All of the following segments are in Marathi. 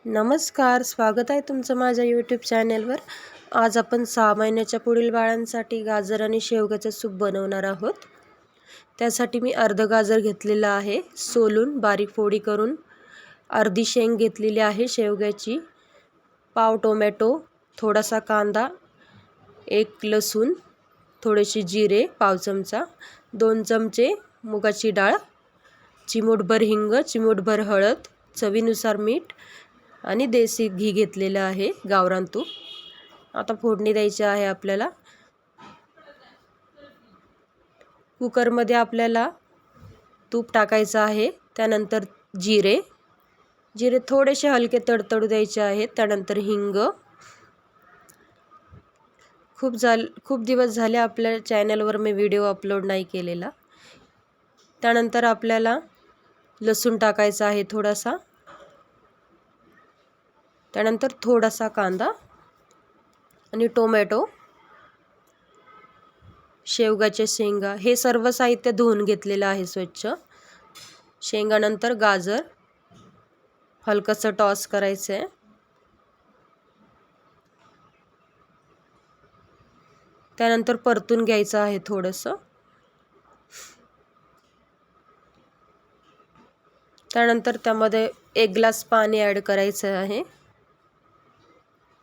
नमस्कार, स्वागत आहे तुमचं माझ्या यूट्यूब चॅनलवर। आज आपण 6 महिन्याच्या पुढील बाळांसाठी गाजर आणि शेवग्याचं सूप बनवणार आहोत। त्यासाठी मी अर्ध गाजर घेतलेलं आहे, सोलून बारीक फोडी करून। अर्धी शेंग घेतलेली आहे शेवग्याची, पाव टोमॅटो, थोडासा कांदा, एक लसूण, थोडेसे जिरे पाव चमचा, 2 चमचे मुगाची डाळ, चिमूटभर हिंग, चिमूटभर हळद, चवीनुसार मीठ आणि देसी घी घेतलेलं आहे, गावरान तूप। आता फोडणी द्यायची आहे आपल्याला। कुकरमध्ये आपल्याला तूप टाकायचं आहे, त्यानंतर जिरे थोडेसे हलके तडतडू द्यायचे आहेत, त्यानंतर हिंग। खूप दिवस झाले आपल्या चॅनलवर मी व्हिडिओ अपलोड नाही केलेला। त्यानंतर आपल्याला लसूण टाकायचा आहे थोडासा, त्यानंतर थोडासा कांदा आणि टोमॅटो, शेवगाच्या शेंगा, हे सर्व साहित्य धुवून घेतलेलं आहे स्वच्छ। शेंगानंतर गाजर हलकंसं टॉस करायचं आहे, त्यानंतर परतून घ्यायचं आहे थोडंसं। त्यानंतर त्यामध्ये 1 ग्लास पाणी ॲड करायचं आहे।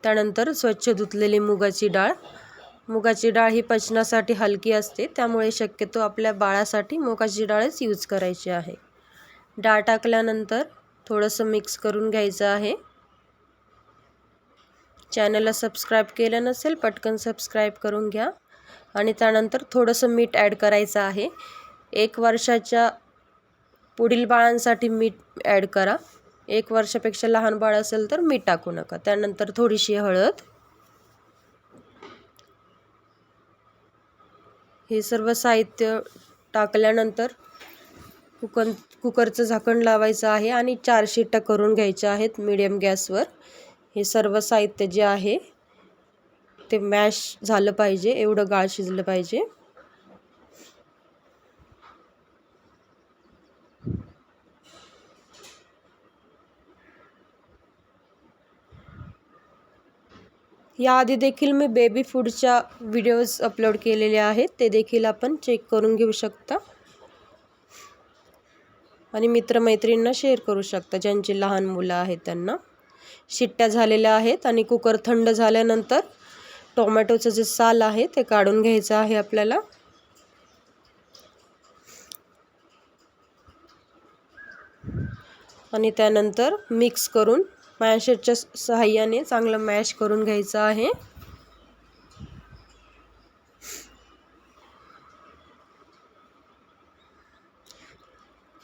त्यानंतर स्वच्छ धुतलेली मुगाची डाळ ही पचनासाठी हलकी असते, त्यामुळे शक्यतो आपल्या बाळासाठी मुगाची डाळच यूज करायची आहे। डाळ टाकल्यानंतर थोडंसं मिक्स करून घ्यायचं आहे। चॅनलला सबस्क्राईब केलं नसेल पटकन सबस्क्राईब करून घ्या। आणि त्यानंतर थोडंसं मीठ ॲड करायचं आहे। 1 वर्षाच्या पुढील बाळांसाठी मीठ ॲड करा, 1 वर्षापेक्षा लहान बाळ असेल तर मीठ टाकू नका। त्यानंतर थोडीशी हळद। हे सर्व साहित्य टाकल्यानंतर कुकरचं झाकण लावायचं आहे आणि 4 शिट्ट्या करून घ्यायच्या आहेत मीडियम गॅसवर। हे सर्व साहित्य जे आहे ते मॅश झालं पाहिजे, एवढं गाळ शिजलं पाहिजे। याआधी देखील मी बेबी फूडच्या व्हिडिओज अपलोड केलेले आहेत, ते देखील आपण चेक करून घेऊ शकता आणि मित्रमैत्रिणींना शेअर करू शकता, ज्यांची लहान मुलं आहेत त्यांना। शिट्ट्या झालेल्या आहेत आणि कुकर थंड झाल्यानंतर टोमॅटोचं जे साल आहे ते काढून घ्यायचं आहे आपल्याला। आणि त्यानंतर मिक्स करून मॅशरच्या सहाय्याने चांगलं मॅश करून घ्यायचं आहे।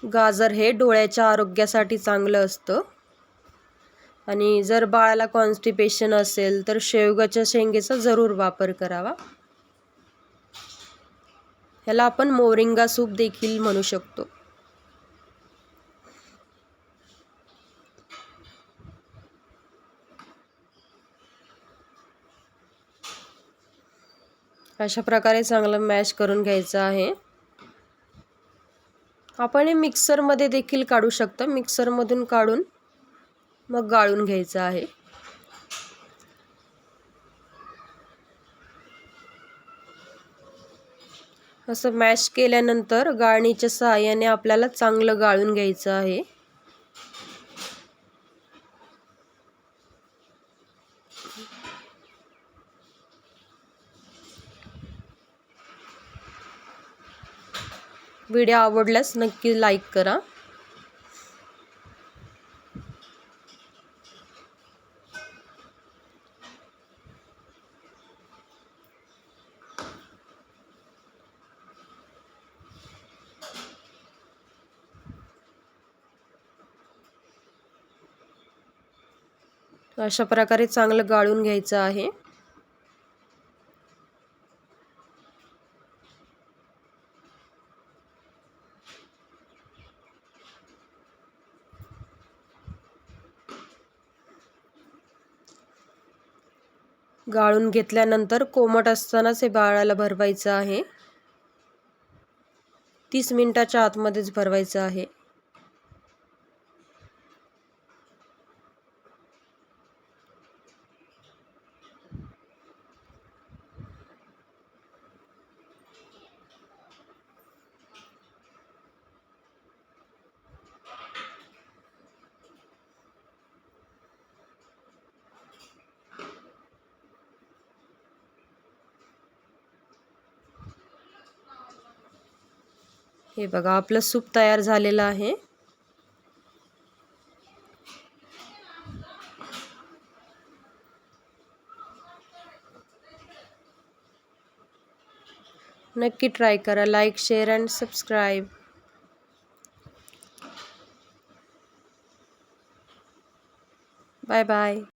गाजर हे डोळ्याच्या आरोग्यासाठी चांगलं असतं आणि जर बाळाला कॉन्स्टिपेशन असेल तर शेवगाच्या शेंगेचा जरूर वापर करावा। ह्याला आपण मोरिंगा सूप देखील म्हणू शकतो। अशा प्रकारे चांगलं मॅश करून घ्यायचं आहे। आपण हे मिक्सरमध्ये देखील काढू शकता, मिक्सरमधून काढून मग गाळून घ्यायचं आहे। असं मॅश केल्यानंतर गाळणीच्या सहाय्याने आपल्याला चांगलं गाळून घ्यायचं आहे। व्हिडिओ आवडल्यास नक्की लाईक करा। अशा प्रकारे चांगलं गाळून घ्यायचं आहे। गाळून घेतल्यानंतर कोमट असतानाच हे बाळाला भरवायचं आहे, 30 मिनिटाच्या आतमध्येच भरवायचं आहे। हे बघा, आपलं सूप तयार झालेलं आहे. नक्की ट्राय करा. Like, share and subscribe. Bye bye.